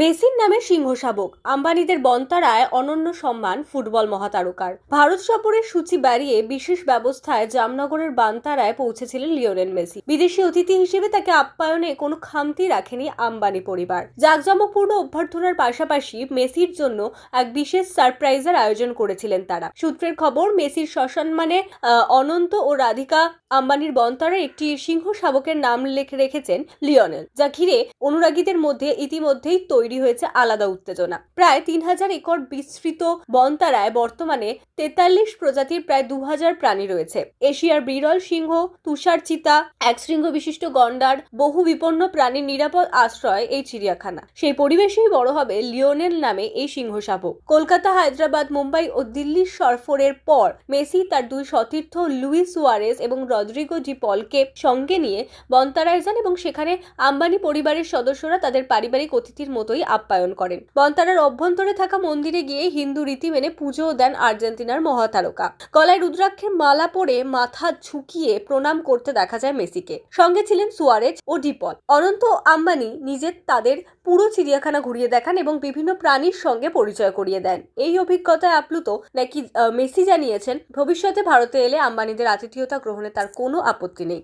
মেসির নামে সিংহ শাবক, আম্বানিদের বন্তারায় অনন্য সম্মান ফুটবল মহাতারকার। ভারত সফরের সূচি বাড়িয়ে বিশেষ ব্যবস্থায় জামনগরের বান্তারায় পৌঁছেছিলেন লিওনেল মেসি। বিদেশি অতিথি হিসেবে তাকে আপ্যায়নে কোনো খামতি রাখেনি আম্বানি পরিবার। জাঁকজমকপূর্ণ অভ্যর্থনার পাশাপাশি মেসির জন্য এক বিশেষ সারপ্রাইজের আয়োজন করেছিলেন তারা। সূত্রের খবর, মেসির সসম্মানে অনন্ত ও রাধিকা আম্বানির বন্তারায় একটি সিংহ শাবকের নাম রেখেছেন লিওনেল, যা ঘিরে অনুরাগীদের মধ্যে ইতিমধ্যেই তৈরি হয়েছে আলাদা উত্তেজনা। প্রায় ৩,০০০ একর বিস্তৃত বনতারায় বর্তমানে ৪৩ প্রজাতির প্রায় ২,০০০ প্রাণী রয়েছে। এশিয়ার বিরল সিংহ, তুষার চিতা, এক শৃঙ্গ বিশিষ্ট গন্ডার, বহু বিপন্ন প্রাণীর নিরাপদ আশ্রয় এই চিড়িয়াখানা। সেই পরিবেশেই বড় হবে লিওনেল নামে এই সিংহ শাবক। কলকাতা, হায়দ্রাবাদ, মুম্বাই ও দিল্লির সফরের পর মেসি তার দুই সতীর্থ লুইস সুয়ারেজ এবং রদ্রিগো ডি পলকে সঙ্গে নিয়ে বনতারায় যান এবং সেখানে আম্বানি পরিবারের সদস্যরা তাদের পারিবারিক অতিথির মতোই আপ্যায়ন করেন। বনতারার অভ্যন্তরে থাকা মন্দিরে গিয়ে হিন্দু রীতি মেনে পুজোও দেন আর্জেন্টিনার মহাতারকা। গলায় রুদ্রাক্ষের মালা পরে মাথা ঝুঁকিয়ে প্রণাম করতে দেখা যায় মেসিকে। সঙ্গে ছিলেন সুয়ারেজ ও ডিপল। অনন্ত আম্বানি নিজে তাদের পুরো চিড়িয়াখানা ঘুরিয়ে দেখান এবং বিভিন্ন প্রাণীর সঙ্গে পরিচয় করিয়ে দেন। এই অভিজ্ঞতায় আপ্লুত নাকি মেসি জানিয়েছেন, ভবিষ্যতে ভারতে এলে আম্বানিদের আতিথেয়তা গ্রহণে তার কোনো আপত্তি নেই।